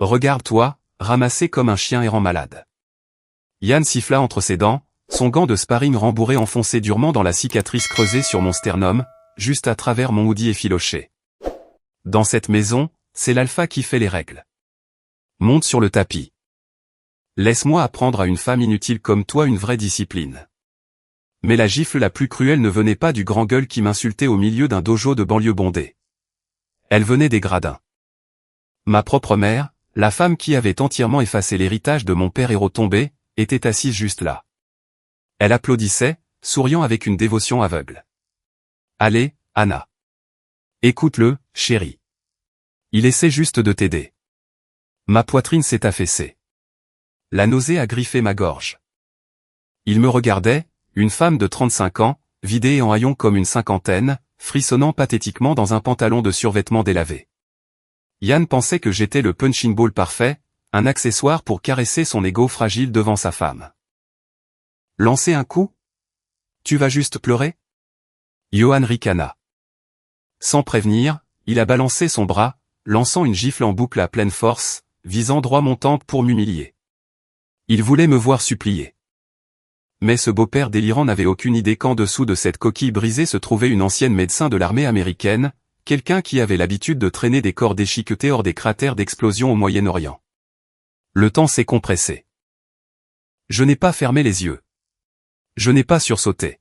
Regarde-toi, ramassé comme un chien errant malade. Yann siffla entre ses dents, son gant de sparring rembourré enfoncé durement dans la cicatrice creusée sur mon sternum, juste à travers mon hoodie effiloché. Dans cette maison, c'est l'alpha qui fait les règles. Monte sur le tapis. Laisse-moi apprendre à une femme inutile comme toi une vraie discipline. Mais la gifle la plus cruelle ne venait pas du grand gueule qui m'insultait au milieu d'un dojo de banlieue bondée. Elle venait des gradins. Ma propre mère, la femme qui avait entièrement effacé l'héritage de mon père héros tombé, était assise juste là. Elle applaudissait, souriant avec une dévotion aveugle. Allez, Anna. Écoute-le, chérie. Il essaie juste de t'aider. Ma poitrine s'est affaissée. La nausée a griffé ma gorge. Il me regardait, une femme de 35 ans, vidée et en haillons comme une cinquantaine, frissonnant pathétiquement dans un pantalon de survêtement délavé. Yann pensait que j'étais le punching ball parfait, un accessoire pour caresser son ego fragile devant sa femme. Lancer un coup? Tu vas juste pleurer? Johan ricana. Sans prévenir, il a balancé son bras, lançant une gifle en boucle à pleine force, visant droit mon temple pour m'humilier. Il voulait me voir supplier. Mais ce beau-père délirant n'avait aucune idée qu'en dessous de cette coquille brisée se trouvait une ancienne médecin de l'armée américaine, quelqu'un qui avait l'habitude de traîner des corps déchiquetés hors des cratères d'explosion au Moyen-Orient. Le temps s'est compressé. Je n'ai pas fermé les yeux. Je n'ai pas sursauté.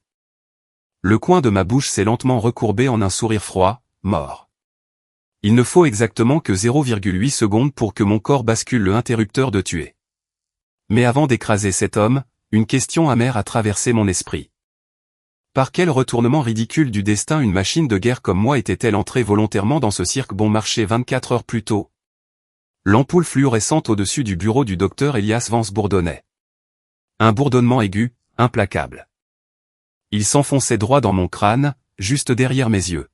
Le coin de ma bouche s'est lentement recourbé en un sourire froid, mort. Il ne faut exactement que 0,8 secondes pour que mon corps bascule le interrupteur de tuer. Mais avant d'écraser cet homme, une question amère a traversé mon esprit. Par quel retournement ridicule du destin une machine de guerre comme moi était-elle entrée volontairement dans ce cirque bon marché 24 heures plus tôt? L'ampoule fluorescente au-dessus du bureau du docteur Elias Vance bourdonnait. Un bourdonnement aigu, implacable. Il s'enfonçait droit dans mon crâne, juste derrière mes yeux.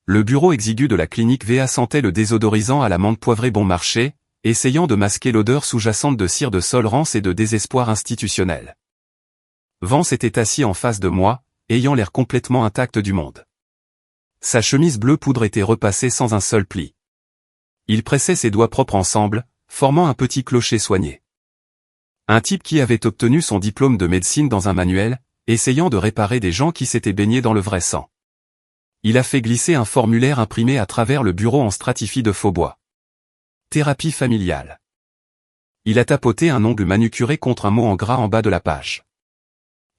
Le bureau exigu de la clinique VA sentait le désodorisant à la menthe poivrée bon marché, essayant de masquer l'odeur sous-jacente de cire de sol rance et de désespoir institutionnel. Vance était assis en face de moi, ayant l'air complètement intact du monde. Sa chemise bleu poudre était repassée sans un seul pli. Il pressait ses doigts propres ensemble, formant un petit clocher soigné. Un type qui avait obtenu son diplôme de médecine dans un manuel, essayant de réparer des gens qui s'étaient baignés dans le vrai sang. Il a fait glisser un formulaire imprimé à travers le bureau en stratifie de faux bois. Thérapie familiale. Il a tapoté un ongle manucuré contre un mot en gras en bas de la page.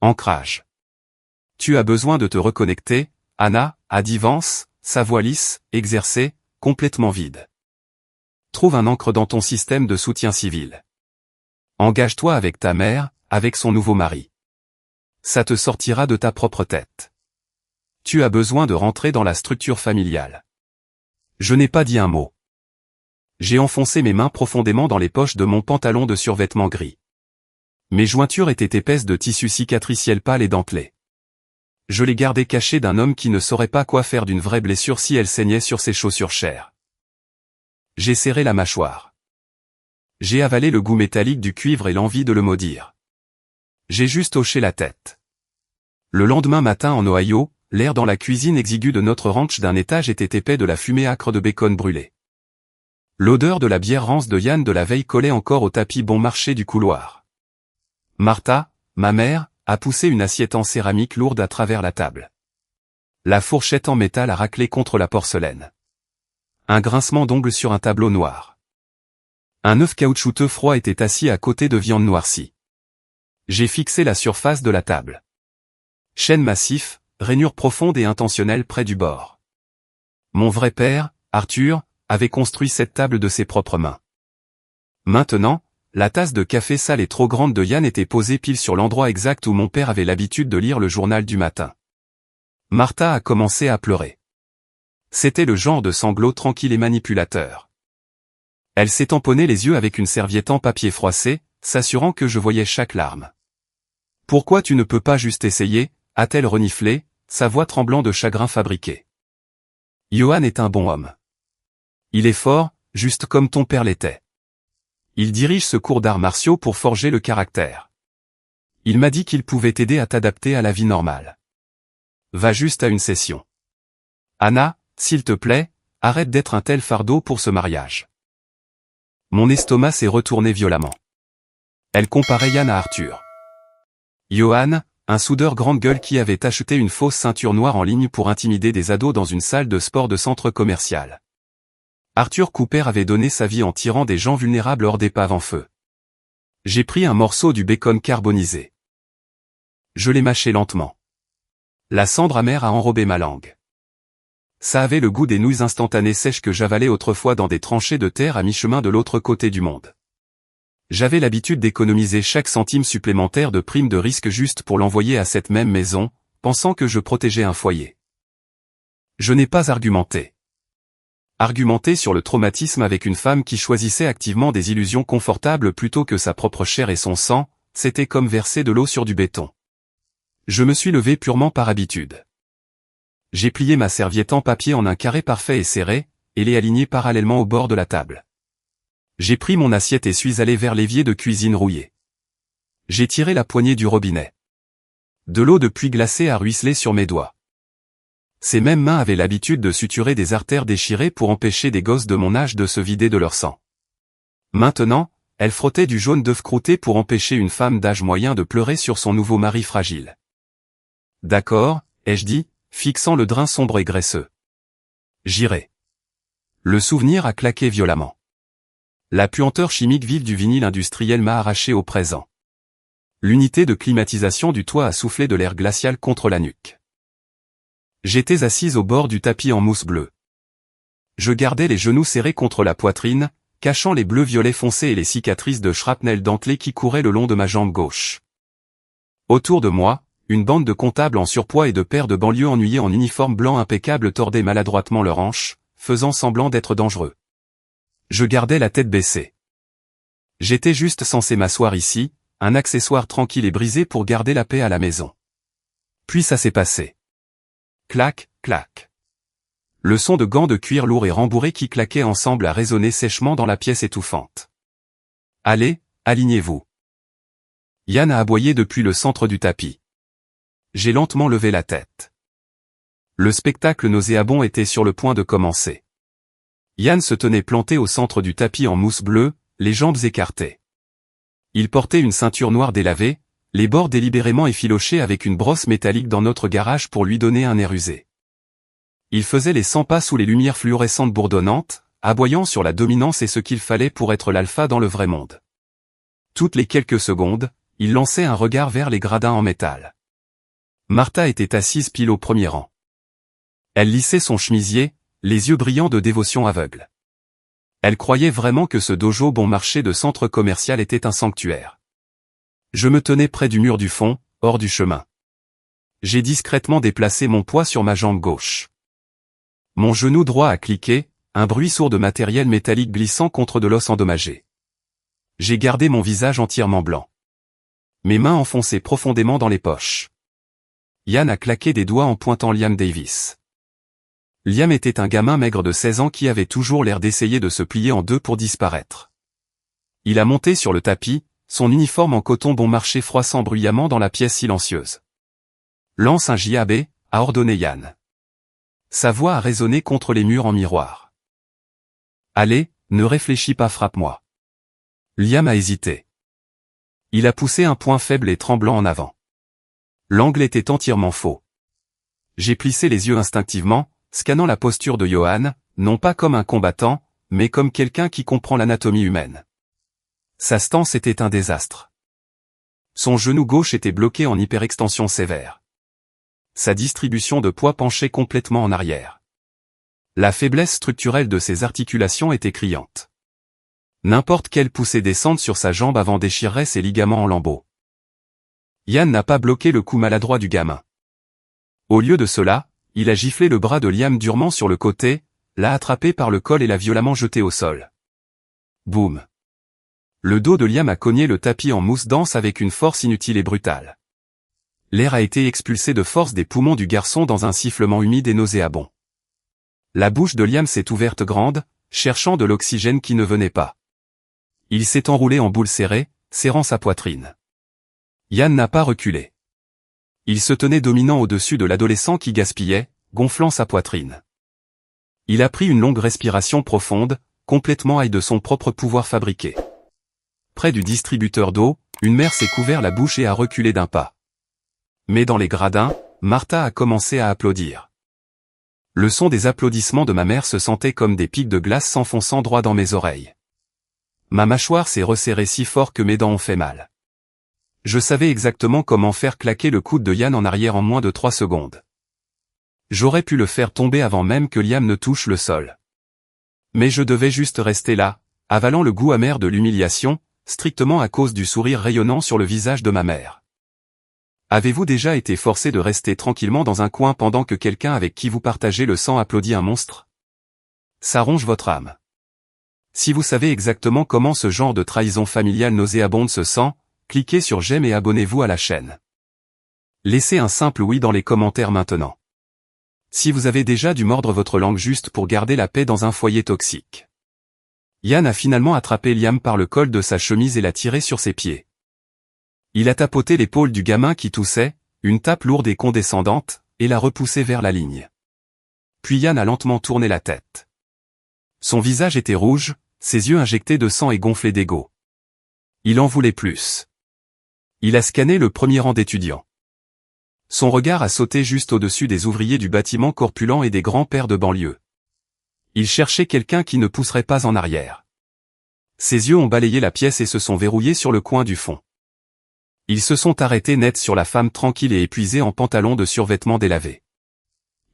Ancrage. Tu as besoin de te reconnecter, Anna, a dit Vance, sa voix lisse, exercée, complètement vide. Trouve un ancre dans ton système de soutien civil. Engage-toi avec ta mère, avec son nouveau mari. Ça te sortira de ta propre tête. Tu as besoin de rentrer dans la structure familiale. Je n'ai pas dit un mot. J'ai enfoncé mes mains profondément dans les poches de mon pantalon de survêtement gris. Mes jointures étaient épaisses de tissu cicatriciel pâle et dentelé. Je les gardais cachées d'un homme qui ne saurait pas quoi faire d'une vraie blessure si elle saignait sur ses chaussures chères. J'ai serré la mâchoire. J'ai avalé le goût métallique du cuivre et l'envie de le maudire. J'ai juste hoché la tête. Le lendemain matin en Ohio, l'air dans la cuisine exiguë de notre ranch d'un étage était épais de la fumée âcre de bacon brûlé. L'odeur de la bière rance de Yann de la veille collait encore au tapis bon marché du couloir. Martha, ma mère, a poussé une assiette en céramique lourde à travers la table. La fourchette en métal a raclé contre la porcelaine. Un grincement d'ongles sur un tableau noir. Un œuf caoutchouteux froid était assis à côté de viande noircie. J'ai fixé la surface de la table. Chêne massif, rainure profonde et intentionnelle près du bord. Mon vrai père, Arthur, avait construit cette table de ses propres mains. Maintenant, la tasse de café sale et trop grande de Yann était posée pile sur l'endroit exact où mon père avait l'habitude de lire le journal du matin. Martha a commencé à pleurer. C'était le genre de sanglot tranquille et manipulateur. Elle s'est tamponnée les yeux avec une serviette en papier froissé, s'assurant que je voyais chaque larme. « Pourquoi tu ne peux pas juste essayer ?» a-t-elle reniflé, sa voix tremblant de chagrin fabriqué. Johan est un bon homme. Il est fort, juste comme ton père l'était. Il dirige ce cours d'arts martiaux pour forger le caractère. Il m'a dit qu'il pouvait t'aider à t'adapter à la vie normale. Va juste à une session. Anna, s'il te plaît, arrête d'être un tel fardeau pour ce mariage. Mon estomac s'est retourné violemment. Elle comparait Yann à Arthur. Johan, un soudeur grande gueule qui avait acheté une fausse ceinture noire en ligne pour intimider des ados dans une salle de sport de centre commercial. Arthur Cooper avait donné sa vie en tirant des gens vulnérables hors d'épave en feu. J'ai pris un morceau du bacon carbonisé. Je l'ai mâché lentement. La cendre amère a enrobé ma langue. Ça avait le goût des nouilles instantanées sèches que j'avalais autrefois dans des tranchées de terre à mi-chemin de l'autre côté du monde. J'avais l'habitude d'économiser chaque centime supplémentaire de prime de risque juste pour l'envoyer à cette même maison, pensant que je protégeais un foyer. Je n'ai pas argumenté. Argumenter sur le traumatisme avec une femme qui choisissait activement des illusions confortables plutôt que sa propre chair et son sang, c'était comme verser de l'eau sur du béton. Je me suis levé purement par habitude. J'ai plié ma serviette en papier en un carré parfait et serré, et l'ai alignée parallèlement au bord de la table. J'ai pris mon assiette et suis allé vers l'évier de cuisine rouillé. J'ai tiré la poignée du robinet. De l'eau de pluie glacée a ruisselé sur mes doigts. Ces mêmes mains avaient l'habitude de suturer des artères déchirées pour empêcher des gosses de mon âge de se vider de leur sang. Maintenant, elles frottaient du jaune d'œuf croûté pour empêcher une femme d'âge moyen de pleurer sur son nouveau mari fragile. D'accord, ai-je dit, fixant le drain sombre et graisseux. J'irai. Le souvenir a claqué violemment. La puanteur chimique vive du vinyle industriel m'a arraché au présent. L'unité de climatisation du toit a soufflé de l'air glacial contre la nuque. J'étais assise au bord du tapis en mousse bleue. Je gardais les genoux serrés contre la poitrine, cachant les bleus violets foncés et les cicatrices de shrapnel dentelé qui couraient le long de ma jambe gauche. Autour de moi, une bande de comptables en surpoids et de pères de banlieue ennuyés en uniforme blanc impeccable tordaient maladroitement leurs hanches, faisant semblant d'être dangereux. Je gardais la tête baissée. J'étais juste censé m'asseoir ici, un accessoire tranquille et brisé pour garder la paix à la maison. Puis ça s'est passé. Clac, clac. Le son de gants de cuir lourd et rembourrés qui claquaient ensemble a résonné sèchement dans la pièce étouffante. Allez, alignez-vous. Yann a aboyé depuis le centre du tapis. J'ai lentement levé la tête. Le spectacle nauséabond était sur le point de commencer. Yann se tenait planté au centre du tapis en mousse bleue, les jambes écartées. Il portait une ceinture noire délavée, les bords délibérément effilochés avec une brosse métallique dans notre garage pour lui donner un air usé. Il faisait les 100 pas sous les lumières fluorescentes bourdonnantes, aboyant sur la dominance et ce qu'il fallait pour être l'alpha dans le vrai monde. Toutes les quelques secondes, il lançait un regard vers les gradins en métal. Martha était assise pile au premier rang. Elle lissait son chemisier, les yeux brillants de dévotion aveugle. Elle croyait vraiment que ce dojo bon marché de centre commercial était un sanctuaire. Je me tenais près du mur du fond, hors du chemin. J'ai discrètement déplacé mon poids sur ma jambe gauche. Mon genou droit a cliqué, un bruit sourd de matériel métallique glissant contre de l'os endommagé. J'ai gardé mon visage entièrement blanc. Mes mains enfoncées profondément dans les poches. Yann a claqué des doigts en pointant Liam Davis. Liam était un gamin maigre de 16 ans qui avait toujours l'air d'essayer de se plier en deux pour disparaître. Il a monté sur le tapis, son uniforme en coton bon marché froissant bruyamment dans la pièce silencieuse. « Lance un JAB », a ordonné Yann. Sa voix a résonné contre les murs en miroir. « Allez, ne réfléchis pas, frappe-moi. » Liam a hésité. Il a poussé un poing faible et tremblant en avant. L'angle était entièrement faux. J'ai plissé les yeux instinctivement, scannant la posture de Johan, non pas comme un combattant, mais comme quelqu'un qui comprend l'anatomie humaine. Sa stance était un désastre. Son genou gauche était bloqué en hyperextension sévère. Sa distribution de poids penchait complètement en arrière. La faiblesse structurelle de ses articulations était criante. N'importe quelle poussée descente sur sa jambe avant déchirerait ses ligaments en lambeaux. Yann n'a pas bloqué le coup maladroit du gamin. Au lieu de cela, il a giflé le bras de Liam durement sur le côté, l'a attrapé par le col et l'a violemment jeté au sol. Boum. Le dos de Liam a cogné le tapis en mousse dense avec une force inutile et brutale. L'air a été expulsé de force des poumons du garçon dans un sifflement humide et nauséabond. La bouche de Liam s'est ouverte grande, cherchant de l'oxygène qui ne venait pas. Il s'est enroulé en boule serrée, serrant sa poitrine. Yann n'a pas reculé. Il se tenait dominant au-dessus de l'adolescent qui gaspillait, gonflant sa poitrine. Il a pris une longue respiration profonde, complètement aille de son propre pouvoir fabriqué. Près du distributeur d'eau, une mère s'est couvert la bouche et a reculé d'un pas. Mais dans les gradins, Martha a commencé à applaudir. Le son des applaudissements de ma mère se sentait comme des pics de glace s'enfonçant droit dans mes oreilles. Ma mâchoire s'est resserrée si fort que mes dents ont fait mal. Je savais exactement comment faire claquer le coude de Yann en arrière en moins de 3 secondes. J'aurais pu le faire tomber avant même que Liam ne touche le sol. Mais je devais juste rester là, avalant le goût amer de l'humiliation, strictement à cause du sourire rayonnant sur le visage de ma mère. Avez-vous déjà été forcé de rester tranquillement dans un coin pendant que quelqu'un avec qui vous partagez le sang applaudit un monstre? Ça ronge votre âme. Si vous savez exactement comment ce genre de trahison familiale nauséabonde se sent, cliquez sur j'aime et abonnez-vous à la chaîne. Laissez un simple oui dans les commentaires maintenant. Si vous avez déjà dû mordre votre langue juste pour garder la paix dans un foyer toxique. Yann a finalement attrapé Liam par le col de sa chemise et l'a tiré sur ses pieds. Il a tapoté l'épaule du gamin qui toussait, une tape lourde et condescendante, et l'a repoussé vers la ligne. Puis Yann a lentement tourné la tête. Son visage était rouge, ses yeux injectés de sang et gonflés d'ego. Il en voulait plus. Il a scanné le premier rang d'étudiants. Son regard a sauté juste au-dessus des ouvriers du bâtiment corpulent et des grands-pères de banlieue. Il cherchait quelqu'un qui ne pousserait pas en arrière. Ses yeux ont balayé la pièce et se sont verrouillés sur le coin du fond. Ils se sont arrêtés net sur la femme tranquille et épuisée en pantalon de survêtement délavé.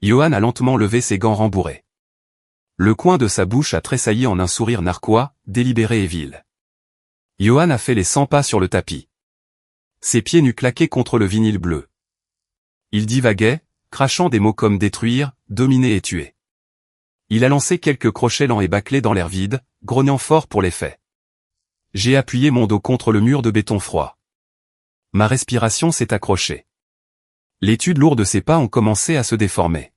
Johan a lentement levé ses gants rembourrés. Le coin de sa bouche a tressailli en un sourire narquois, délibéré et vil. Johan a fait les 100 pas sur le tapis. Ses pieds nus claquaient contre le vinyle bleu. Il divaguait, crachant des mots comme détruire, dominer et tuer. Il a lancé quelques crochets lents et bâclés dans l'air vide, grognant fort pour l'effet. J'ai appuyé mon dos contre le mur de béton froid. Ma respiration s'est accrochée. L'étude lourde de ses pas ont commencé à se déformer.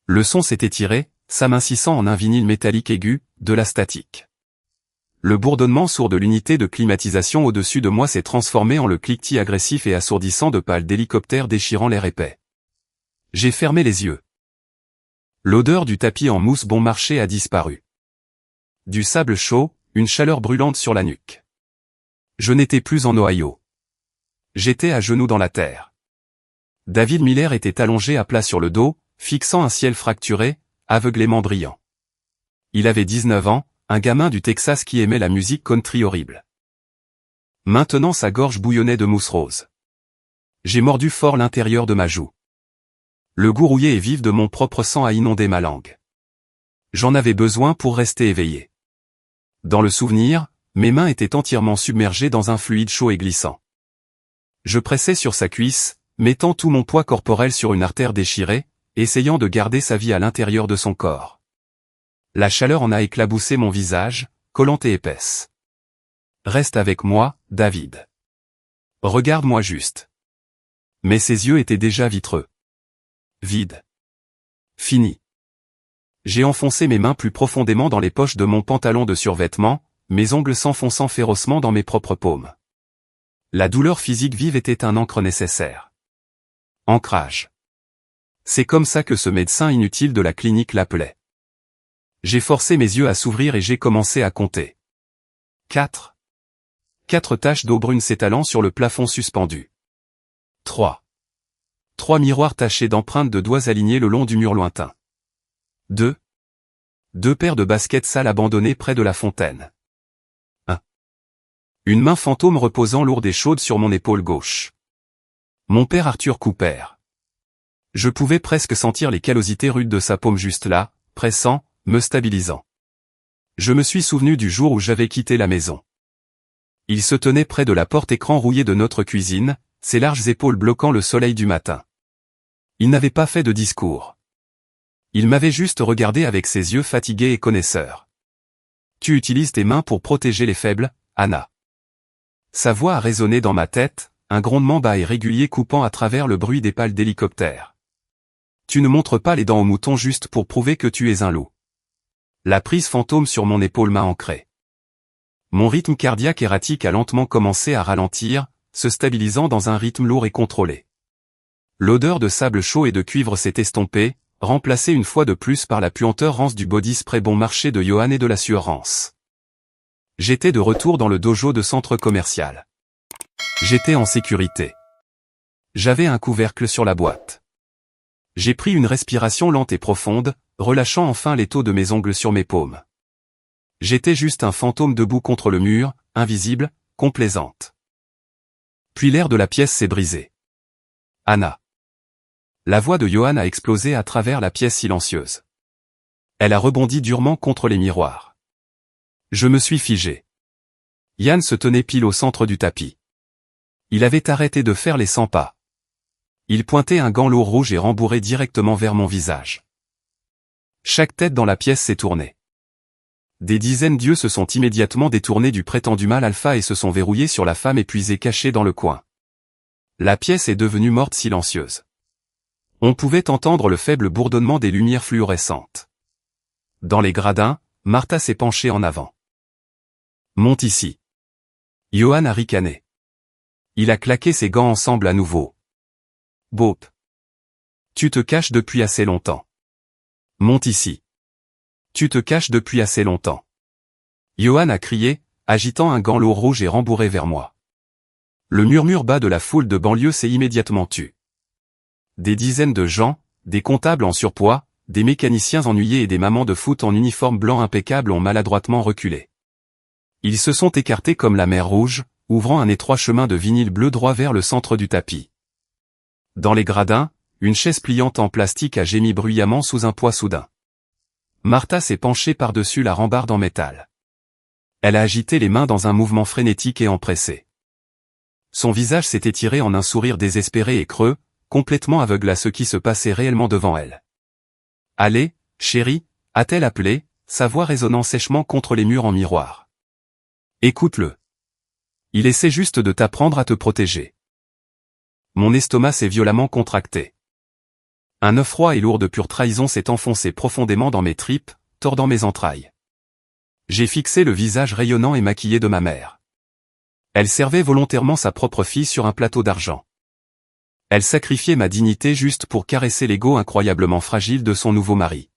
Le son s'est étiré, s'amincissant en un vinyle métallique aigu, de la statique. Le bourdonnement sourd de l'unité de climatisation au-dessus de moi s'est transformé en le cliquetis agressif et assourdissant de pales d'hélicoptères déchirant l'air épais. J'ai fermé les yeux. L'odeur du tapis en mousse bon marché a disparu. Du sable chaud, une chaleur brûlante sur la nuque. Je n'étais plus en Ohio. J'étais à genoux dans la terre. David Miller était allongé à plat sur le dos, fixant un ciel fracturé, aveuglément brillant. Il avait 19 ans, un gamin du Texas qui aimait la musique country horrible. Maintenant sa gorge bouillonnait de mousse rose. J'ai mordu fort l'intérieur de ma joue. Le goût rouillé et vif de mon propre sang a inondé ma langue. J'en avais besoin pour rester éveillé. Dans le souvenir, mes mains étaient entièrement submergées dans un fluide chaud et glissant. Je pressais sur sa cuisse, mettant tout mon poids corporel sur une artère déchirée, essayant de garder sa vie à l'intérieur de son corps. La chaleur en a éclaboussé mon visage, collante et épaisse. Reste avec moi, David. Regarde-moi juste. Mais ses yeux étaient déjà vitreux. Vide. Fini. J'ai enfoncé mes mains plus profondément dans les poches de mon pantalon de survêtement, mes ongles s'enfonçant férocement dans mes propres paumes. La douleur physique vive était un ancre nécessaire. Ancrage. C'est comme ça que ce médecin inutile de la clinique l'appelait. J'ai forcé mes yeux à s'ouvrir et j'ai commencé à compter. 4. 4 taches d'eau brune s'étalant sur le plafond suspendu. 3. 3 miroirs tachés d'empreintes de doigts alignés le long du mur lointain. 2. 2 paires de baskets sales abandonnées près de la fontaine. 1. Une main fantôme reposant lourde et chaude sur mon épaule gauche. Mon père Arthur Cooper. Je pouvais presque sentir les callosités rudes de sa paume juste là, pressant, me stabilisant. Je me suis souvenu du jour où j'avais quitté la maison. Il se tenait près de la porte-écran rouillée de notre cuisine, ses larges épaules bloquant le soleil du matin. Il n'avait pas fait de discours. Il m'avait juste regardé avec ses yeux fatigués et connaisseurs. Tu utilises tes mains pour protéger les faibles, Anna. Sa voix a résonné dans ma tête, un grondement bas et régulier coupant à travers le bruit des pales d'hélicoptères. Tu ne montres pas les dents au mouton juste pour prouver que tu es un loup. La prise fantôme sur mon épaule m'a ancré. Mon rythme cardiaque erratique a lentement commencé à ralentir, se stabilisant dans un rythme lourd et contrôlé. L'odeur de sable chaud et de cuivre s'est estompée, remplacé une fois de plus par la puanteur rance du body spray bon marché de Johan et de la sueur rance. J'étais de retour dans le dojo de centre commercial. J'étais en sécurité. J'avais un couvercle sur la boîte. J'ai pris une respiration lente et profonde, relâchant enfin les taux de mes ongles sur mes paumes. J'étais juste un fantôme debout contre le mur, invisible, complaisante. Puis l'air de la pièce s'est brisé. Anna. La voix de Johan a explosé à travers la pièce silencieuse. Elle a rebondi durement contre les miroirs. Je me suis figé. Yann se tenait pile au centre du tapis. Il avait arrêté de faire les 100 pas. Il pointait un gant lourd rouge et rembourré directement vers mon visage. Chaque tête dans la pièce s'est tournée. Des dizaines d'yeux se sont immédiatement détournés du prétendu mâle alpha et se sont verrouillés sur la femme épuisée cachée dans le coin. La pièce est devenue morte silencieuse. On pouvait entendre le faible bourdonnement des lumières fluorescentes. Dans les gradins, Martha s'est penchée en avant. Monte ici. Johan a ricané. Il a claqué ses gants ensemble à nouveau. Bope. Tu te caches depuis assez longtemps. Monte ici. Tu te caches depuis assez longtemps. Johan a crié, agitant un gant lourd rouge et rembourré vers moi. Le murmure bas de la foule de banlieue s'est immédiatement tu. Des dizaines de gens, des comptables en surpoids, des mécaniciens ennuyés et des mamans de foot en uniforme blanc impeccable ont maladroitement reculé. Ils se sont écartés comme la mer Rouge, ouvrant un étroit chemin de vinyle bleu droit vers le centre du tapis. Dans les gradins, une chaise pliante en plastique a gémi bruyamment sous un poids soudain. Martha s'est penchée par-dessus la rambarde en métal. Elle a agité les mains dans un mouvement frénétique et empressé. Son visage s'est étiré en un sourire désespéré et creux, complètement aveugle à ce qui se passait réellement devant elle. « Allez, chérie » a-t-elle appelé, sa voix résonnant sèchement contre les murs en miroir. « Écoute-le. Il essaie juste de t'apprendre à te protéger. » Mon estomac s'est violemment contracté. Un œuf froid et lourd de pure trahison s'est enfoncé profondément dans mes tripes, tordant mes entrailles. J'ai fixé le visage rayonnant et maquillé de ma mère. Elle servait volontairement sa propre fille sur un plateau d'argent. Elle sacrifiait ma dignité juste pour caresser l'ego incroyablement fragile de son nouveau mari.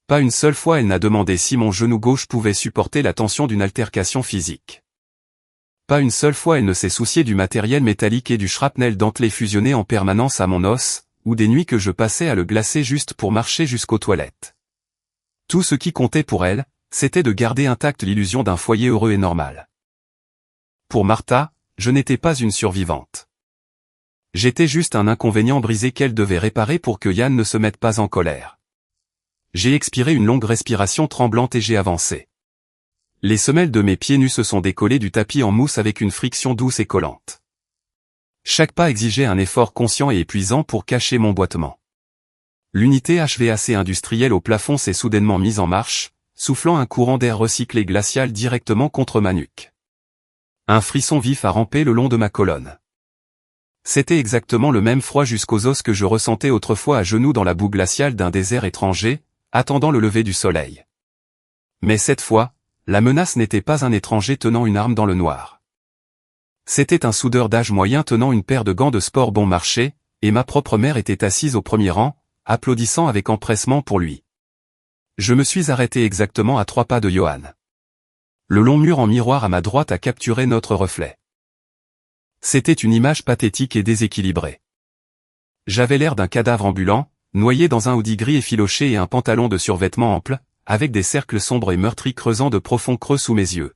Pas une seule fois elle n'a demandé si mon genou gauche pouvait supporter la tension d'une altercation physique. Pas une seule fois elle ne s'est souciée du matériel métallique et du shrapnel dentelé fusionné en permanence à mon os, ou des nuits que je passais à le glacer juste pour marcher jusqu'aux toilettes. Tout ce qui comptait pour elle, c'était de garder intacte l'illusion d'un foyer heureux et normal. Pour Martha, je n'étais pas une survivante. J'étais juste un inconvénient brisé qu'elle devait réparer pour que Yann ne se mette pas en colère. J'ai expiré une longue respiration tremblante et j'ai avancé. Les semelles de mes pieds nus se sont décollées du tapis en mousse avec une friction douce et collante. Chaque pas exigeait un effort conscient et épuisant pour cacher mon boitement. L'unité HVAC industrielle au plafond s'est soudainement mise en marche, soufflant un courant d'air recyclé glacial directement contre ma nuque. Un frisson vif a rampé le long de ma colonne. C'était exactement le même froid jusqu'aux os que je ressentais autrefois à genoux dans la boue glaciale d'un désert étranger, attendant le lever du soleil. Mais cette fois, la menace n'était pas un étranger tenant une arme dans le noir. C'était un soudeur d'âge moyen tenant une paire de gants de sport bon marché, et ma propre mère était assise au premier rang, applaudissant avec empressement pour lui. Je me suis arrêté exactement à 3 pas de Johan. Le long mur en miroir à ma droite a capturé notre reflet. C'était une image pathétique et déséquilibrée. J'avais l'air d'un cadavre ambulant, noyé dans un hoodie gris effiloché et un pantalon de survêtement ample, avec des cercles sombres et meurtris creusant de profonds creux sous mes yeux.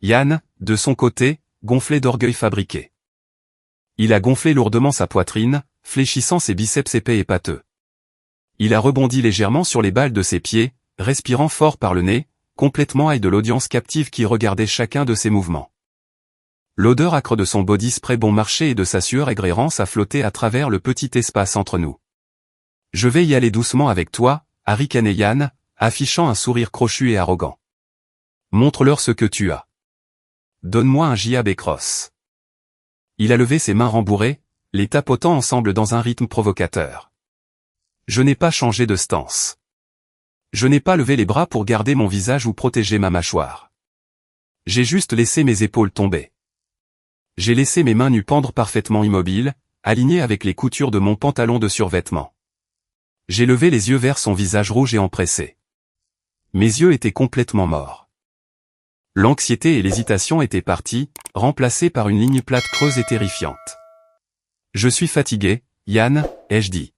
Yann, de son côté, gonflé d'orgueil fabriqué. Il a gonflé lourdement sa poitrine, fléchissant ses biceps épais et pâteux. Il a rebondi légèrement sur les balles de ses pieds, respirant fort par le nez, complètement high de l'audience captive qui regardait chacun de ses mouvements. L'odeur âcre de son body spray bon marché et de sa sueur aigre a flotté à travers le petit espace entre nous. Je vais y aller doucement avec toi, a ricané Yann, affichant un sourire crochu et arrogant. Montre-leur ce que tu as. Donne-moi un jab et crosse. Il a levé ses mains rembourrées, les tapotant ensemble dans un rythme provocateur. Je n'ai pas changé de stance. Je n'ai pas levé les bras pour garder mon visage ou protéger ma mâchoire. J'ai juste laissé mes épaules tomber. J'ai laissé mes mains nues pendre parfaitement immobiles, alignées avec les coutures de mon pantalon de survêtement. J'ai levé les yeux vers son visage rouge et empressé. Mes yeux étaient complètement morts. L'anxiété et l'hésitation étaient parties, remplacées par une ligne plate creuse et terrifiante. Je suis fatigué, Yann, ai-je dit.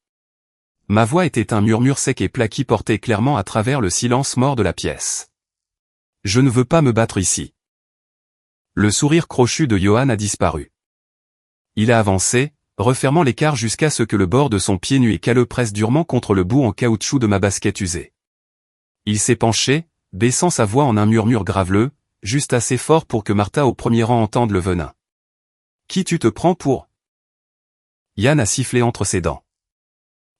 Ma voix était un murmure sec et plat qui portait clairement à travers le silence mort de la pièce. Je ne veux pas me battre ici. Le sourire crochu de Johan a disparu. Il a avancé, refermant l'écart jusqu'à ce que le bord de son pied nu et calleux presse durement contre le bout en caoutchouc de ma basket usée. Il s'est penché, baissant sa voix en un murmure graveleux, juste assez fort pour que Martha au premier rang entende le venin. Qui tu te prends pour? Yann a sifflé entre ses dents.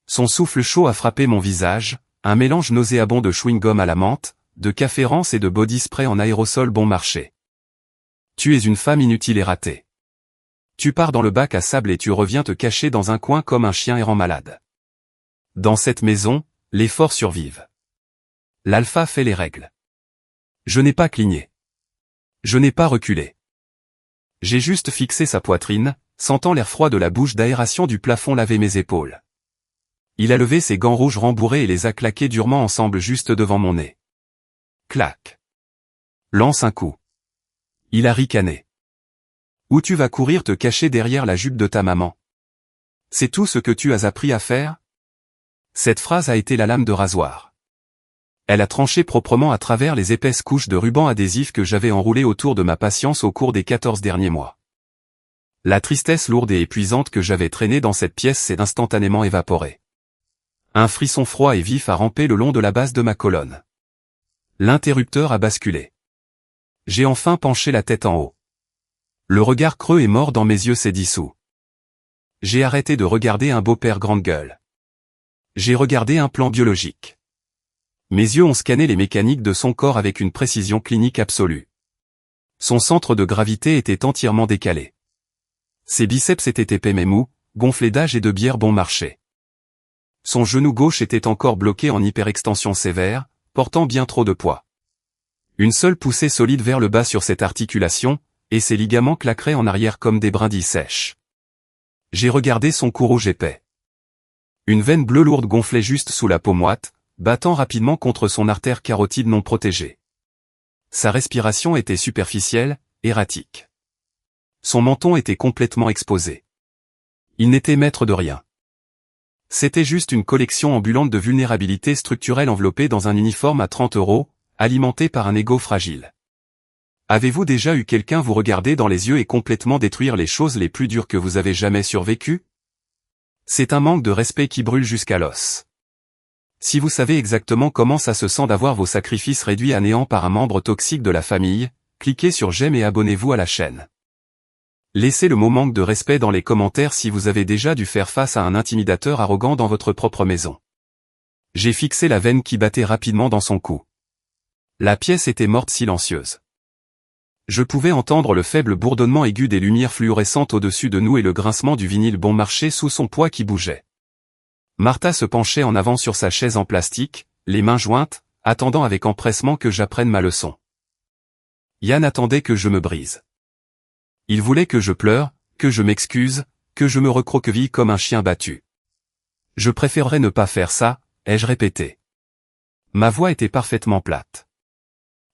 Son souffle chaud a frappé mon visage, un mélange nauséabond de chewing-gum à la menthe, de café rance et de body spray en aérosol bon marché. Tu es une femme inutile et ratée. Tu pars dans le bac à sable et tu reviens te cacher dans un coin comme un chien errant malade. Dans cette maison, les forts survivent. L'alpha fait les règles. Je n'ai pas cligné. Je n'ai pas reculé. J'ai juste fixé sa poitrine, sentant l'air froid de la bouche d'aération du plafond laver mes épaules. Il a levé ses gants rouges rembourrés et les a claqués durement ensemble juste devant mon nez. Clac. Lance un coup. Il a ricané. Où tu vas courir te cacher derrière la jupe de ta maman? C'est tout ce que tu as appris à faire? Cette phrase a été la lame de rasoir. Elle a tranché proprement à travers les épaisses couches de ruban adhésif que j'avais enroulées autour de ma patience au cours des 14 derniers mois. La tristesse lourde et épuisante que j'avais traînée dans cette pièce s'est instantanément évaporée. Un frisson froid et vif a rampé le long de la base de ma colonne. L'interrupteur a basculé. J'ai enfin penché la tête en haut. Le regard creux et mort dans mes yeux s'est dissous. J'ai arrêté de regarder un beau-père grande gueule. J'ai regardé un plan biologique. Mes yeux ont scanné les mécaniques de son corps avec une précision clinique absolue. Son centre de gravité était entièrement décalé. Ses biceps étaient épais mais mous, gonflés d'âge et de bière bon marché. Son genou gauche était encore bloqué en hyperextension sévère, portant bien trop de poids. Une seule poussée solide vers le bas sur cette articulation, et ses ligaments claqueraient en arrière comme des brindilles sèches. J'ai regardé son cou rouge épais. Une veine bleue lourde gonflait juste sous la peau moite, battant rapidement contre son artère carotide non protégée. Sa respiration était superficielle, erratique. Son menton était complètement exposé. Il n'était maître de rien. C'était juste une collection ambulante de vulnérabilité structurelle enveloppée dans un uniforme à 30 €, alimenté par un ego fragile. Avez-vous déjà eu quelqu'un vous regarder dans les yeux et complètement détruire les choses les plus dures que vous avez jamais survécues? C'est un manque de respect qui brûle jusqu'à l'os. Si vous savez exactement comment ça se sent d'avoir vos sacrifices réduits à néant par un membre toxique de la famille, cliquez sur j'aime et abonnez-vous à la chaîne. Laissez le mot manque de respect dans les commentaires si vous avez déjà dû faire face à un intimidateur arrogant dans votre propre maison. J'ai fixé la veine qui battait rapidement dans son cou. La pièce était morte silencieuse. Je pouvais entendre le faible bourdonnement aigu des lumières fluorescentes au-dessus de nous et le grincement du vinyle bon marché sous son poids qui bougeait. Martha se penchait en avant sur sa chaise en plastique, les mains jointes, attendant avec empressement que j'apprenne ma leçon. Yann attendait que je me brise. Il voulait que je pleure, que je m'excuse, que je me recroqueville comme un chien battu. Je préférerais ne pas faire ça, ai-je répété. Ma voix était parfaitement plate.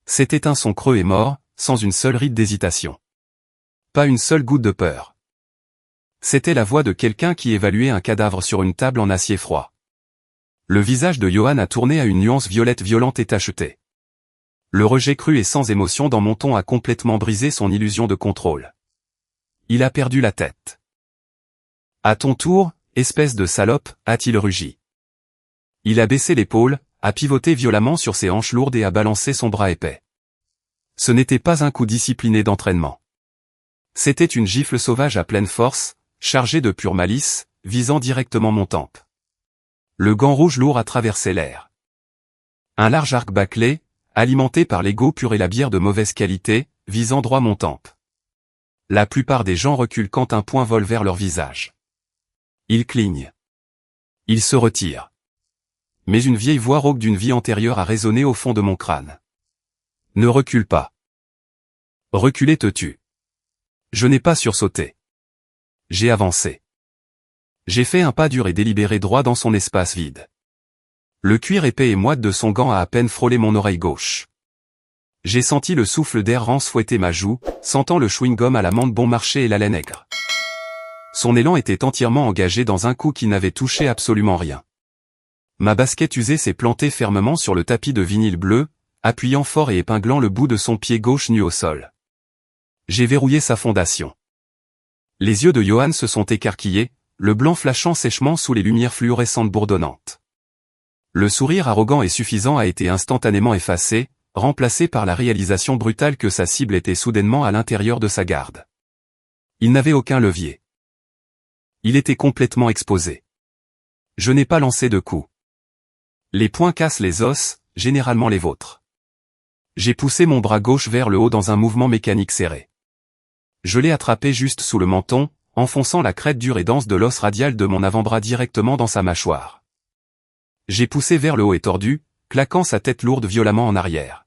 C'était un son creux et mort, sans une seule ride d'hésitation. Pas une seule goutte de peur. C'était la voix de quelqu'un qui évaluait un cadavre sur une table en acier froid. Le visage de Johan a tourné à une nuance violette violente et tachetée. Le rejet cru et sans émotion dans mon ton a complètement brisé son illusion de contrôle. Il a perdu la tête. À ton tour, espèce de salope, a-t-il rugi. Il a baissé l'épaule, a pivoté violemment sur ses hanches lourdes et a balancé son bras épais. Ce n'était pas un coup discipliné d'entraînement. C'était une gifle sauvage à pleine force, chargée de pure malice, visant directement mon tempe. Le gant rouge lourd a traversé l'air. Un large arc bâclé, alimenté par l'ego pur et la bière de mauvaise qualité, visant droit mon tempe. La plupart des gens reculent quand un point vole vers leur visage. Ils clignent. Ils se retirent. Mais une vieille voix rauque d'une vie antérieure a résonné au fond de mon crâne. Ne recule pas. Reculer te tue. Je n'ai pas sursauté. J'ai avancé. J'ai fait un pas dur et délibéré droit dans son espace vide. Le cuir épais et moite de son gant a à peine frôlé mon oreille gauche. J'ai senti le souffle d'air rance fouetter ma joue, sentant le chewing-gum à l'amande bon marché et la laine aigre. Son élan était entièrement engagé dans un coup qui n'avait touché absolument rien. Ma basket usée s'est plantée fermement sur le tapis de vinyle bleu, appuyant fort et épinglant le bout de son pied gauche nu au sol. J'ai verrouillé sa fondation. Les yeux de Johan se sont écarquillés, le blanc flashant sèchement sous les lumières fluorescentes bourdonnantes. Le sourire arrogant et suffisant a été instantanément effacé, remplacé par la réalisation brutale que sa cible était soudainement à l'intérieur de sa garde. Il n'avait aucun levier. Il était complètement exposé. Je n'ai pas lancé de coup. Les poings cassent les os, généralement les vôtres. J'ai poussé mon bras gauche vers le haut dans un mouvement mécanique serré. Je l'ai attrapé juste sous le menton, enfonçant la crête dure et dense de l'os radial de mon avant-bras directement dans sa mâchoire. J'ai poussé vers le haut et tordu, claquant sa tête lourde violemment en arrière.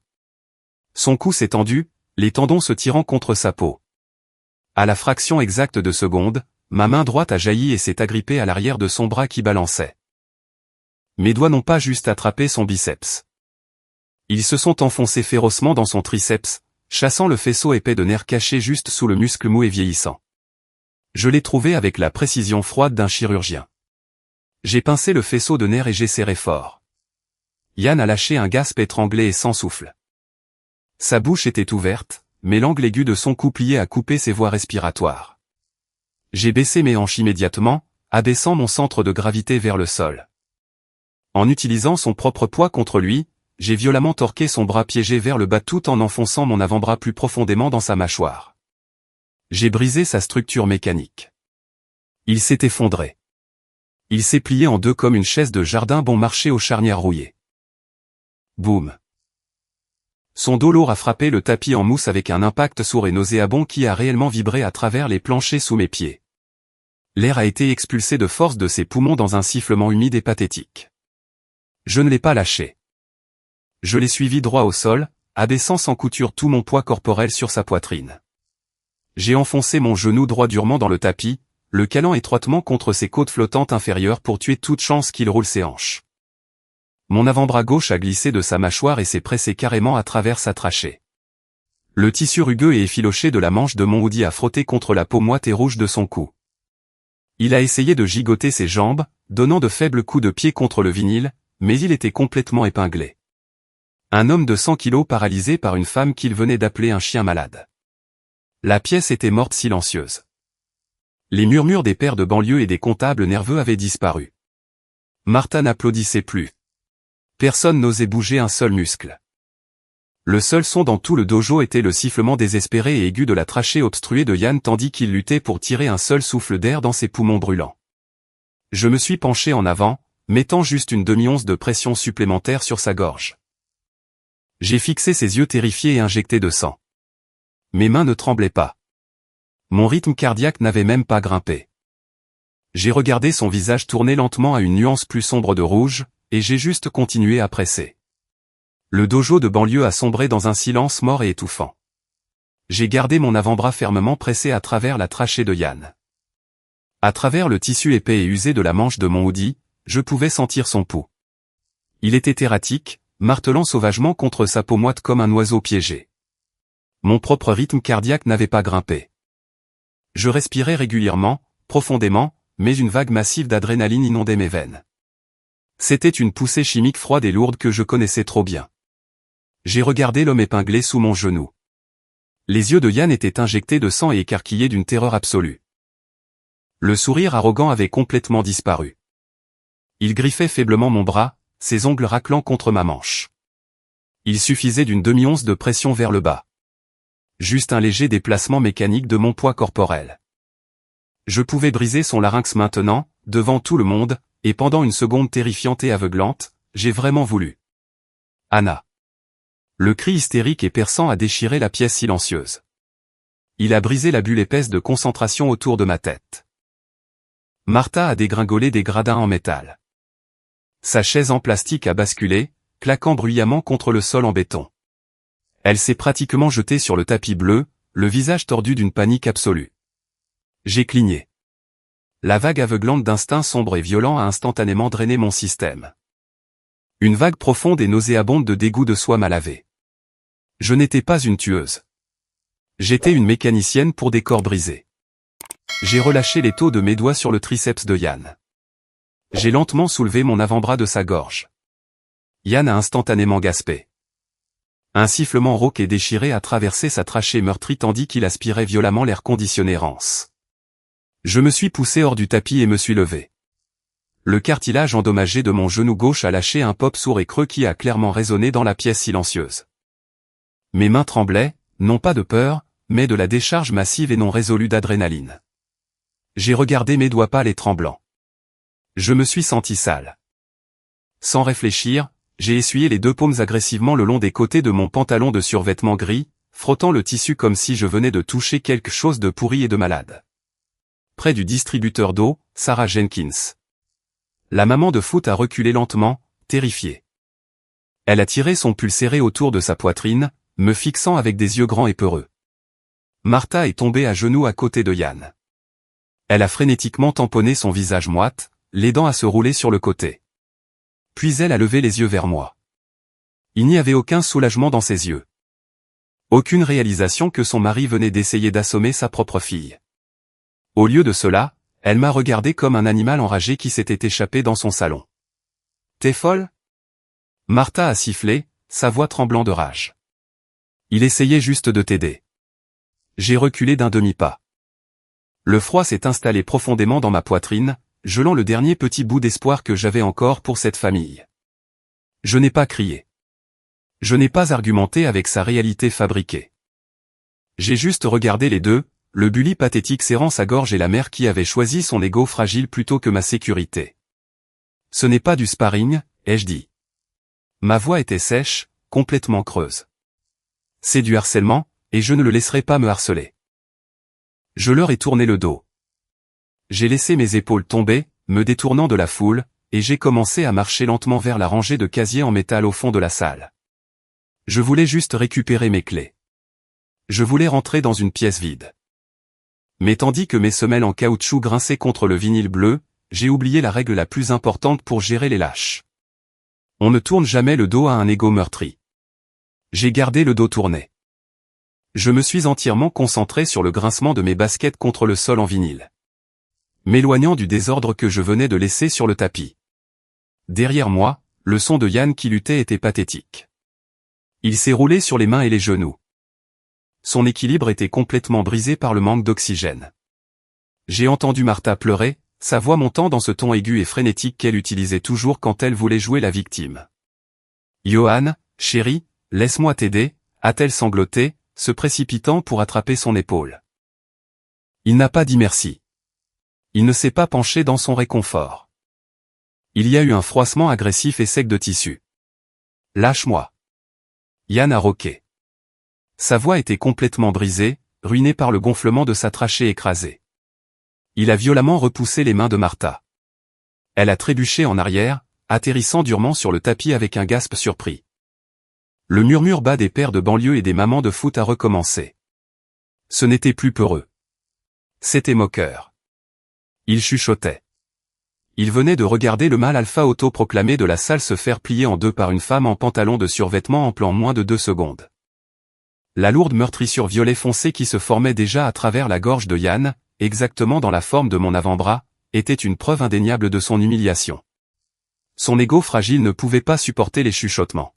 Son cou s'est tendu, les tendons se tirant contre sa peau. À la fraction exacte de seconde, ma main droite a jailli et s'est agrippée à l'arrière de son bras qui balançait. Mes doigts n'ont pas juste attrapé son biceps. Ils se sont enfoncés férocement dans son triceps, chassant le faisceau épais de nerfs caché juste sous le muscle mou et vieillissant. Je l'ai trouvé avec la précision froide d'un chirurgien. J'ai pincé le faisceau de nerfs et j'ai serré fort. Yann a lâché un gasp étranglé et sans souffle. Sa bouche était ouverte, mais l'angle aigu de son cou plié a coupé ses voies respiratoires. J'ai baissé mes hanches immédiatement, abaissant mon centre de gravité vers le sol. En utilisant son propre poids contre lui, j'ai violemment torqué son bras piégé vers le bas tout en enfonçant mon avant-bras plus profondément dans sa mâchoire. J'ai brisé sa structure mécanique. Il s'est effondré. Il s'est plié en deux comme une chaise de jardin bon marché aux charnières rouillées. Boum. Son dos lourd a frappé le tapis en mousse avec un impact sourd et nauséabond qui a réellement vibré à travers les planchers sous mes pieds. L'air a été expulsé de force de ses poumons dans un sifflement humide et pathétique. Je ne l'ai pas lâché. Je l'ai suivi droit au sol, abaissant sans couture tout mon poids corporel sur sa poitrine. J'ai enfoncé mon genou droit durement dans le tapis, le calant étroitement contre ses côtes flottantes inférieures pour tuer toute chance qu'il roule ses hanches. Mon avant-bras gauche a glissé de sa mâchoire et s'est pressé carrément à travers sa trachée. Le tissu rugueux et effiloché de la manche de mon hoodie a frotté contre la peau moite et rouge de son cou. Il a essayé de gigoter ses jambes, donnant de faibles coups de pied contre le vinyle, mais il était complètement épinglé. Un homme de 100 kilos paralysé par une femme qu'il venait d'appeler un chien malade. La pièce était morte silencieuse. Les murmures des pères de banlieue et des comptables nerveux avaient disparu. Martha n'applaudissait plus. Personne n'osait bouger un seul muscle. Le seul son dans tout le dojo était le sifflement désespéré et aigu de la trachée obstruée de Yann tandis qu'il luttait pour tirer un seul souffle d'air dans ses poumons brûlants. Je me suis penché en avant, mettant juste une demi-once de pression supplémentaire sur sa gorge. J'ai fixé ses yeux terrifiés et injecté de sang. Mes mains ne tremblaient pas. Mon rythme cardiaque n'avait même pas grimpé. J'ai regardé son visage tourner lentement à une nuance plus sombre de rouge, et j'ai juste continué à presser. Le dojo de banlieue a sombré dans un silence mort et étouffant. J'ai gardé mon avant-bras fermement pressé à travers la trachée de Yann. À travers le tissu épais et usé de la manche de mon hoodie, je pouvais sentir son pouls. Il était erratique, martelant sauvagement contre sa peau moite comme un oiseau piégé. Mon propre rythme cardiaque n'avait pas grimpé. Je respirais régulièrement, profondément, mais une vague massive d'adrénaline inondait mes veines. C'était une poussée chimique froide et lourde que je connaissais trop bien. J'ai regardé l'homme épinglé sous mon genou. Les yeux de Yann étaient injectés de sang et écarquillés d'une terreur absolue. Le sourire arrogant avait complètement disparu. Il griffait faiblement mon bras, ses ongles raclant contre ma manche. Il suffisait d'une demi-once de pression vers le bas. Juste un léger déplacement mécanique de mon poids corporel. Je pouvais briser son larynx maintenant, devant tout le monde, et pendant une seconde terrifiante et aveuglante, j'ai vraiment voulu. Anna. Le cri hystérique et perçant a déchiré la pièce silencieuse. Il a brisé la bulle épaisse de concentration autour de ma tête. Martha a dégringolé des gradins en métal. Sa chaise en plastique a basculé, claquant bruyamment contre le sol en béton. Elle s'est pratiquement jetée sur le tapis bleu, le visage tordu d'une panique absolue. J'ai cligné. La vague aveuglante d'instinct sombre et violent a instantanément drainé mon système. Une vague profonde et nauséabonde de dégoût de soi m'a lavé. Je n'étais pas une tueuse. J'étais une mécanicienne pour des corps brisés. J'ai relâché l'étau de mes doigts sur le triceps de Yann. J'ai lentement soulevé mon avant-bras de sa gorge. Yann a instantanément gaspé. Un sifflement rauque et déchiré a traversé sa trachée meurtrie tandis qu'il aspirait violemment l'air conditionné rance. Je me suis poussé hors du tapis et me suis levé. Le cartilage endommagé de mon genou gauche a lâché un pop sourd et creux qui a clairement résonné dans la pièce silencieuse. Mes mains tremblaient, non pas de peur, mais de la décharge massive et non résolue d'adrénaline. J'ai regardé mes doigts pâles et tremblants. Je me suis senti sale. Sans réfléchir, j'ai essuyé les deux paumes agressivement le long des côtés de mon pantalon de survêtement gris, frottant le tissu comme si je venais de toucher quelque chose de pourri et de malade. Près du distributeur d'eau, Sarah Jenkins. La maman de foot a reculé lentement, terrifiée. Elle a tiré son pull serré autour de sa poitrine, me fixant avec des yeux grands et peureux. Martha est tombée à genoux à côté de Yann. Elle a frénétiquement tamponné son visage moite, l'aidant à se rouler sur le côté. Puis elle a levé les yeux vers moi. Il n'y avait aucun soulagement dans ses yeux. Aucune réalisation que son mari venait d'essayer d'assommer sa propre fille. Au lieu de cela, elle m'a regardé comme un animal enragé qui s'était échappé dans son salon. « T'es folle ?» Martha a sifflé, sa voix tremblant de rage. Il essayait juste de t'aider. J'ai reculé d'un demi-pas. Le froid s'est installé profondément dans ma poitrine, gelant le dernier petit bout d'espoir que j'avais encore pour cette famille. Je n'ai pas crié. Je n'ai pas argumenté avec sa réalité fabriquée. J'ai juste regardé les deux, le bully pathétique serrant sa gorge et la mère qui avait choisi son ego fragile plutôt que ma sécurité. Ce n'est pas du sparring, ai-je dit. Ma voix était sèche, complètement creuse. C'est du harcèlement, et je ne le laisserai pas me harceler. Je leur ai tourné le dos. J'ai laissé mes épaules tomber, me détournant de la foule, et j'ai commencé à marcher lentement vers la rangée de casiers en métal au fond de la salle. Je voulais juste récupérer mes clés. Je voulais rentrer dans une pièce vide. Mais tandis que mes semelles en caoutchouc grinçaient contre le vinyle bleu, j'ai oublié la règle la plus importante pour gérer les lâches. On ne tourne jamais le dos à un ego meurtri. J'ai gardé le dos tourné. Je me suis entièrement concentré sur le grincement de mes baskets contre le sol en vinyle, m'éloignant du désordre que je venais de laisser sur le tapis. Derrière moi, le son de Yann qui luttait était pathétique. Il s'est roulé sur les mains et les genoux. Son équilibre était complètement brisé par le manque d'oxygène. J'ai entendu Martha pleurer, sa voix montant dans ce ton aigu et frénétique qu'elle utilisait toujours quand elle voulait jouer la victime. « Johan, chérie, laisse-moi t'aider » a-t-elle sangloté, se précipitant pour attraper son épaule. Il n'a pas dit merci. Il ne s'est pas penché dans son réconfort. Il y a eu un froissement agressif et sec de tissu. « Lâche-moi. » Yann a roqué. Sa voix était complètement brisée, ruinée par le gonflement de sa trachée écrasée. Il a violemment repoussé les mains de Martha. Elle a trébuché en arrière, atterrissant durement sur le tapis avec un gasp surpris. Le murmure bas des pères de banlieue et des mamans de foot a recommencé. Ce n'était plus peureux. C'était moqueur. Il chuchotait. Il venait de regarder le mâle alpha autoproclamé de la salle se faire plier en deux par une femme en pantalon de survêtement en plan moins de 2 secondes. La lourde meurtrissure violet foncé qui se formait déjà à travers la gorge de Yann, exactement dans la forme de mon avant-bras, était une preuve indéniable de son humiliation. Son ego fragile ne pouvait pas supporter les chuchotements.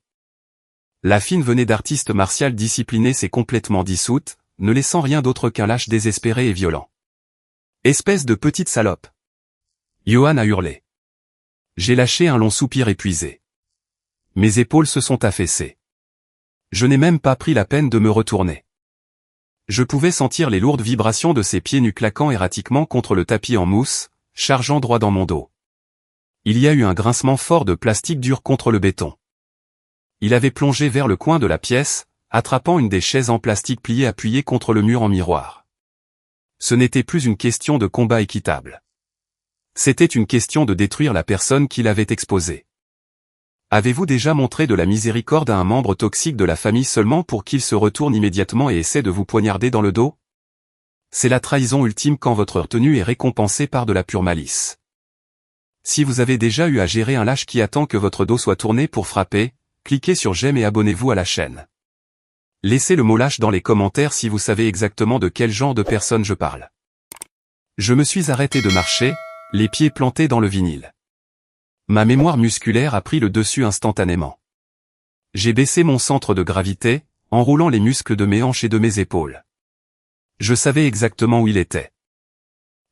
La fine venée d'artiste martial discipliné s'est complètement dissoute, ne laissant rien d'autre qu'un lâche désespéré et violent. « Espèce de petite salope !» Johan a hurlé. J'ai lâché un long soupir épuisé. Mes épaules se sont affaissées. Je n'ai même pas pris la peine de me retourner. Je pouvais sentir les lourdes vibrations de ses pieds nus claquant erratiquement contre le tapis en mousse, chargeant droit dans mon dos. Il y a eu un grincement fort de plastique dur contre le béton. Il avait plongé vers le coin de la pièce, attrapant une des chaises en plastique pliée appuyée contre le mur en miroir. Ce n'était plus une question de combat équitable. C'était une question de détruire la personne qui l'avait exposée. Avez-vous déjà montré de la miséricorde à un membre toxique de la famille seulement pour qu'il se retourne immédiatement et essaie de vous poignarder dans le dos? C'est la trahison ultime quand votre retenue est récompensée par de la pure malice. Si vous avez déjà eu à gérer un lâche qui attend que votre dos soit tourné pour frapper, cliquez sur j'aime et abonnez-vous à la chaîne. Laissez le mot lâche dans les commentaires si vous savez exactement de quel genre de personne je parle. Je me suis arrêté de marcher, les pieds plantés dans le vinyle. Ma mémoire musculaire a pris le dessus instantanément. J'ai baissé mon centre de gravité, enroulant les muscles de mes hanches et de mes épaules. Je savais exactement où il était.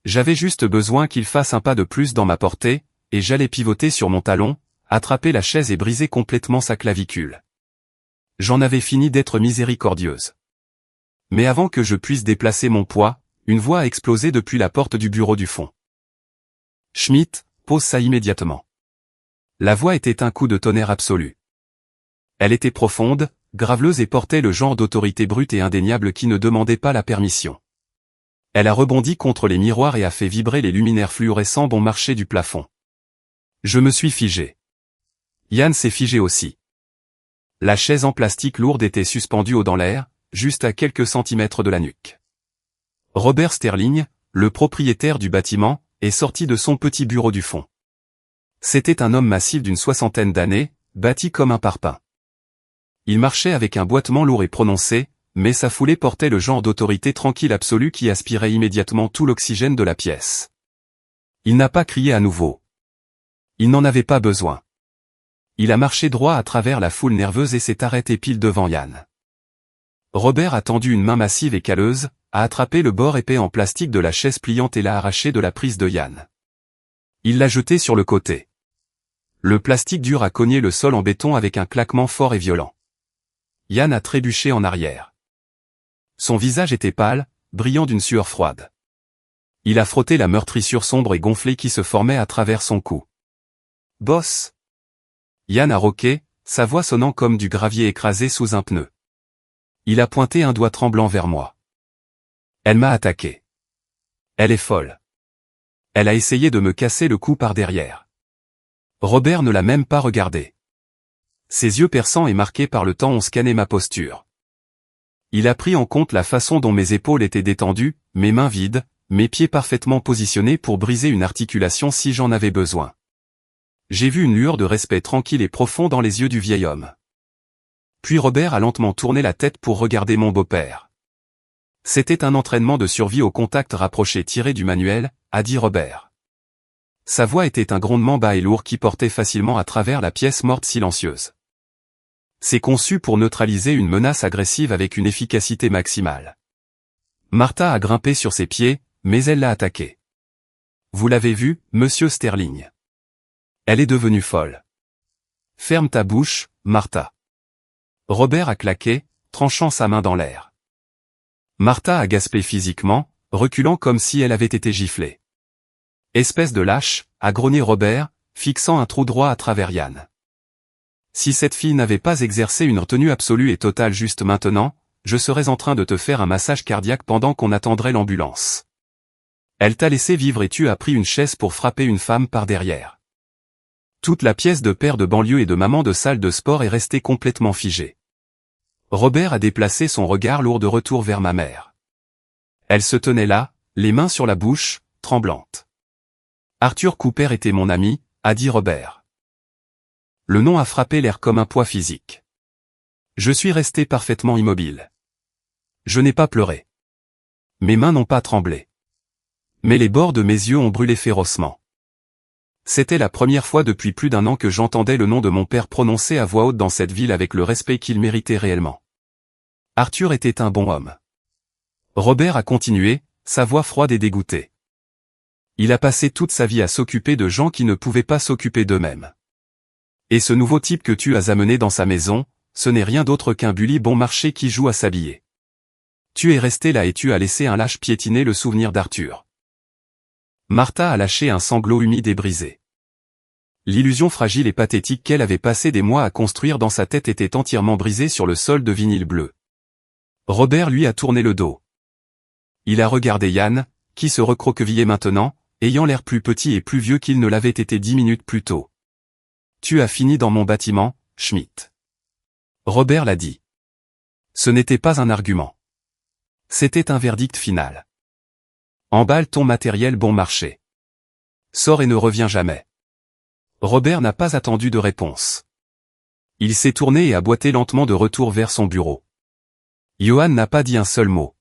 J'avais juste besoin qu'il fasse un pas de plus dans ma portée, et j'allais pivoter sur mon talon, attraper la chaise et briser complètement sa clavicule. J'en avais fini d'être miséricordieuse. Mais avant que je puisse déplacer mon poids, une voix a explosé depuis la porte du bureau du fond. Schmidt, pose ça immédiatement. La voix était un coup de tonnerre absolu. Elle était profonde, graveleuse et portait le genre d'autorité brute et indéniable qui ne demandait pas la permission. Elle a rebondi contre les miroirs et a fait vibrer les luminaires fluorescents bon marché du plafond. Je me suis figé. Yann s'est figé aussi. La chaise en plastique lourde était suspendue haut dans l'air, juste à quelques centimètres de la nuque. Robert Sterling, le propriétaire du bâtiment, est sorti de son petit bureau du fond. C'était un homme massif d'une 60aine d'années, bâti comme un parpaing. Il marchait avec un boitement lourd et prononcé, mais sa foulée portait le genre d'autorité tranquille absolue qui aspirait immédiatement tout l'oxygène de la pièce. Il n'a pas crié à nouveau. Il n'en avait pas besoin. Il a marché droit à travers la foule nerveuse et s'est arrêté pile devant Yann. Robert a tendu une main massive et calleuse, a attrapé le bord épais en plastique de la chaise pliante et l'a arraché de la prise de Yann. Il l'a jeté sur le côté. Le plastique dur a cogné le sol en béton avec un claquement fort et violent. Yann a trébuché en arrière. Son visage était pâle, brillant d'une sueur froide. Il a frotté la meurtrissure sombre et gonflée qui se formait à travers son cou. « Boss !» Yann a roqué, sa voix sonnant comme du gravier écrasé sous un pneu. Il a pointé un doigt tremblant vers moi. Elle m'a attaqué. Elle est folle. Elle a essayé de me casser le cou par derrière. Robert ne l'a même pas regardé. Ses yeux perçants et marqués par le temps ont scanné ma posture. Il a pris en compte la façon dont mes épaules étaient détendues, mes mains vides, mes pieds parfaitement positionnés pour briser une articulation si j'en avais besoin. J'ai vu une lueur de respect tranquille et profond dans les yeux du vieil homme. Puis Robert a lentement tourné la tête pour regarder mon beau-père. C'était un entraînement de survie au contact rapproché tiré du manuel, a dit Robert. Sa voix était un grondement bas et lourd qui portait facilement à travers la pièce morte silencieuse. C'est conçu pour neutraliser une menace agressive avec une efficacité maximale. Martha a grimpé sur ses pieds, mais elle l'a attaqué. Vous l'avez vu, monsieur Sterling. Elle est devenue folle. Ferme ta bouche, Martha. Robert a claqué, tranchant sa main dans l'air. Martha a gaspé physiquement, reculant comme si elle avait été giflée. Espèce de lâche, a grogné Robert, fixant un trou droit à travers Yann. Si cette fille n'avait pas exercé une retenue absolue et totale juste maintenant, je serais en train de te faire un massage cardiaque pendant qu'on attendrait l'ambulance. Elle t'a laissé vivre et tu as pris une chaise pour frapper une femme par derrière. Toute la pièce de père de banlieue et de maman de salle de sport est restée complètement figée. Robert a déplacé son regard lourd de retour vers ma mère. Elle se tenait là, les mains sur la bouche, tremblante. Arthur Cooper était mon ami, a dit Robert. Le nom a frappé l'air comme un poids physique. Je suis resté parfaitement immobile. Je n'ai pas pleuré. Mes mains n'ont pas tremblé. Mais les bords de mes yeux ont brûlé férocement. C'était la première fois depuis plus d'1 an que j'entendais le nom de mon père prononcé à voix haute dans cette ville avec le respect qu'il méritait réellement. Arthur était un bon homme. Robert a continué, sa voix froide et dégoûtée. Il a passé toute sa vie à s'occuper de gens qui ne pouvaient pas s'occuper d'eux-mêmes. Et ce nouveau type que tu as amené dans sa maison, ce n'est rien d'autre qu'un bully bon marché qui joue à s'habiller. Tu es resté là et tu as laissé un lâche piétiner le souvenir d'Arthur. Martha a lâché un sanglot humide et brisé. L'illusion fragile et pathétique qu'elle avait passé des mois à construire dans sa tête était entièrement brisée sur le sol de vinyle bleu. Robert lui a tourné le dos. Il a regardé Yann, qui se recroquevillait maintenant, ayant l'air plus petit et plus vieux qu'il ne l'avait été 10 minutes plus tôt. Tu as fini dans mon bâtiment, Schmidt. Robert l'a dit. Ce n'était pas un argument. C'était un verdict final. Emballe ton matériel bon marché. Sors et ne reviens jamais. Robert n'a pas attendu de réponse. Il s'est tourné et a boité lentement de retour vers son bureau. Johan n'a pas dit un seul mot.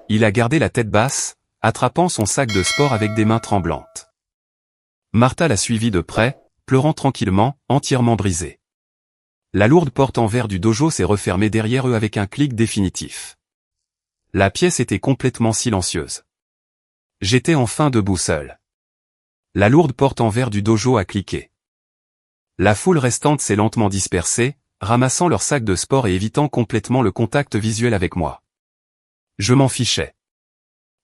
Il a gardé la tête basse, attrapant son sac de sport avec des mains tremblantes. Martha l'a suivi de près, pleurant tranquillement, entièrement brisée. La lourde porte en verre du dojo s'est refermée derrière eux avec un clic définitif. La pièce était complètement silencieuse. J'étais enfin debout seul. La lourde porte en verre du dojo a cliqué. La foule restante s'est lentement dispersée, ramassant leurs sacs de sport et évitant complètement le contact visuel avec moi. Je m'en fichais.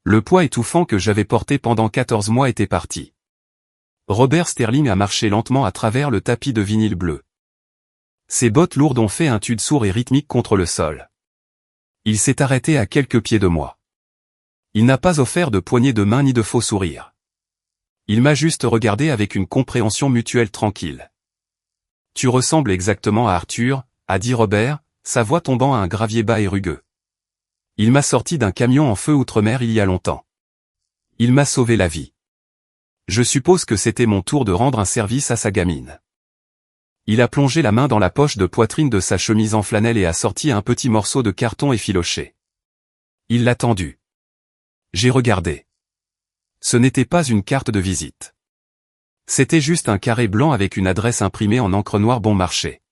Le poids étouffant que j'avais porté pendant 14 mois était parti. Robert Sterling a marché lentement à travers le tapis de vinyle bleu. Ses bottes lourdes ont fait un tude sourd et rythmique contre le sol. Il s'est arrêté à quelques pieds de moi. Il n'a pas offert de poignée de main ni de faux sourire. Il m'a juste regardé avec une compréhension mutuelle tranquille. « Tu ressembles exactement à Arthur », a dit Robert, sa voix tombant à un gravier bas et rugueux. Il m'a sorti d'un camion en feu outre-mer il y a longtemps. Il m'a sauvé la vie. Je suppose que c'était mon tour de rendre un service à sa gamine. Il a plongé la main dans la poche de poitrine de sa chemise en flanelle et a sorti un petit morceau de carton effiloché. Il l'a tendu. J'ai regardé. Ce n'était pas une carte de visite. C'était juste un carré blanc avec une adresse imprimée en encre noire bon marché.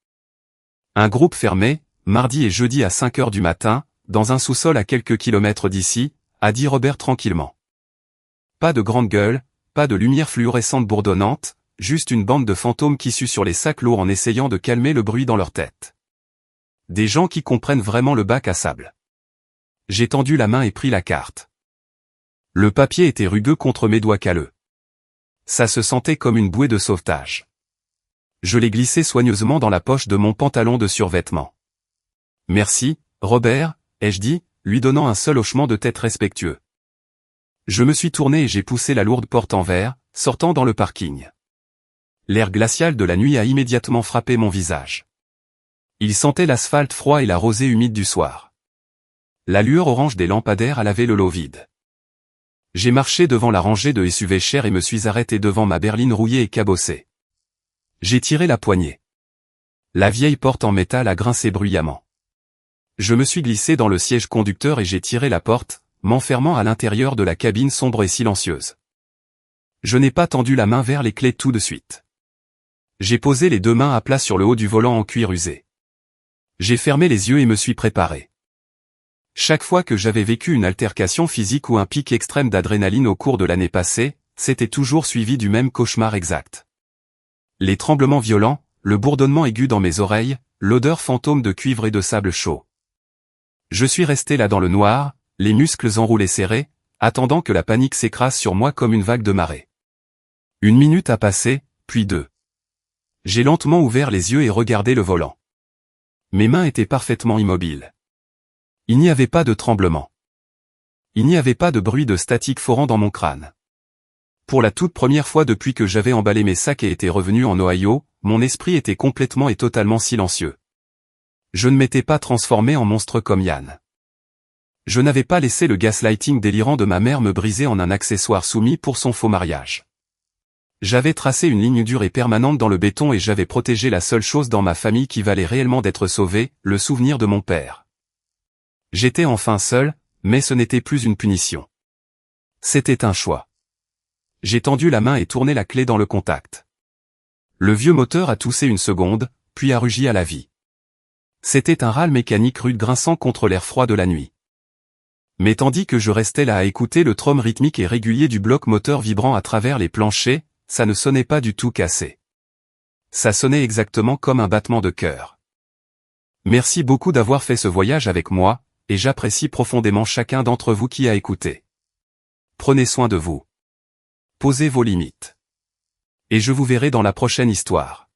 Un groupe fermé, mardi et jeudi à 5 heures du matin, dans un sous-sol à quelques kilomètres d'ici, a dit Robert tranquillement. Pas de grande gueule, pas de lumière fluorescente bourdonnante, juste une bande de fantômes qui suent sur les sacs lourds en essayant de calmer le bruit dans leur tête. Des gens qui comprennent vraiment le bac à sable. J'ai tendu la main et pris la carte. Le papier était rugueux contre mes doigts calleux. Ça se sentait comme une bouée de sauvetage. Je l'ai glissé soigneusement dans la poche de mon pantalon de survêtement. Merci, Robert, ai-je dit, lui donnant un seul hochement de tête respectueux. Je me suis tourné et j'ai poussé la lourde porte en verre, sortant dans le parking. L'air glacial de la nuit a immédiatement frappé mon visage. Il sentait l'asphalte froid et la rosée humide du soir. La lueur orange des lampadaires a lavé le lot vide. J'ai marché devant la rangée de SUV chers et me suis arrêté devant ma berline rouillée et cabossée. J'ai tiré la poignée. La vieille porte en métal a grincé bruyamment. Je me suis glissé dans le siège conducteur et j'ai tiré la porte, m'enfermant à l'intérieur de la cabine sombre et silencieuse. Je n'ai pas tendu la main vers les clés tout de suite. J'ai posé les deux mains à plat sur le haut du volant en cuir usé. J'ai fermé les yeux et me suis préparé. Chaque fois que j'avais vécu une altercation physique ou un pic extrême d'adrénaline au cours de l'année passée, c'était toujours suivi du même cauchemar exact. Les tremblements violents, le bourdonnement aigu dans mes oreilles, l'odeur fantôme de cuivre et de sable chaud. Je suis resté là dans le noir, les muscles enroulés serrés, attendant que la panique s'écrase sur moi comme une vague de marée. Une minute a passé, puis deux. J'ai lentement ouvert les yeux et regardé le volant. Mes mains étaient parfaitement immobiles. Il n'y avait pas de tremblement. Il n'y avait pas de bruit de statique forant dans mon crâne. Pour la toute première fois depuis que j'avais emballé mes sacs et été revenu en Ohio, mon esprit était complètement et totalement silencieux. Je ne m'étais pas transformé en monstre comme Yann. Je n'avais pas laissé le gaslighting délirant de ma mère me briser en un accessoire soumis pour son faux mariage. J'avais tracé une ligne dure et permanente dans le béton et j'avais protégé la seule chose dans ma famille qui valait réellement d'être sauvée, le souvenir de mon père. J'étais enfin seul, mais ce n'était plus une punition. C'était un choix. J'ai tendu la main et tourné la clé dans le contact. Le vieux moteur a toussé une seconde, puis a rugi à la vie. C'était un râle mécanique rude grinçant contre l'air froid de la nuit. Mais tandis que je restais là à écouter le trom rythmique et régulier du bloc moteur vibrant à travers les planchers, ça ne sonnait pas du tout cassé. Ça sonnait exactement comme un battement de cœur. Merci beaucoup d'avoir fait ce voyage avec moi, et j'apprécie profondément chacun d'entre vous qui a écouté. Prenez soin de vous. Posez vos limites. Et je vous verrai dans la prochaine histoire.